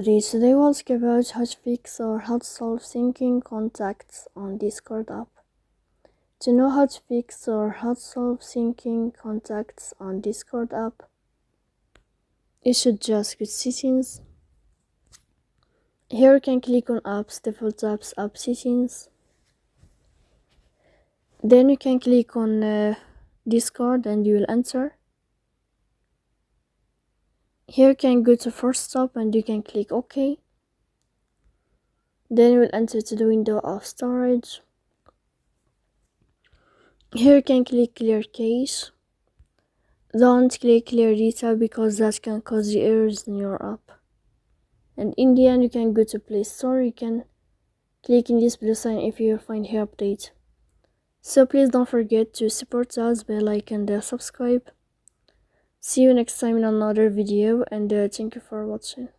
Today we'll talk about how to fix or how to solve syncing contacts on Discord app. To know how to fix or how to solve syncing contacts on Discord app, you should just go to settings. Here you can click on apps, default apps, app settings. Then you can click on Discord and you will enter. Here you can go to first stop and you can click OK. Then you will enter to the window of storage. Here you can click clear cache. Don't click clear data because that can cause you errors in your app. And in the end you can go to Play Store. You can click in this plus sign if you find here update. So please don't forget to support us by like and subscribe. See you next time in another video, and thank you for watching.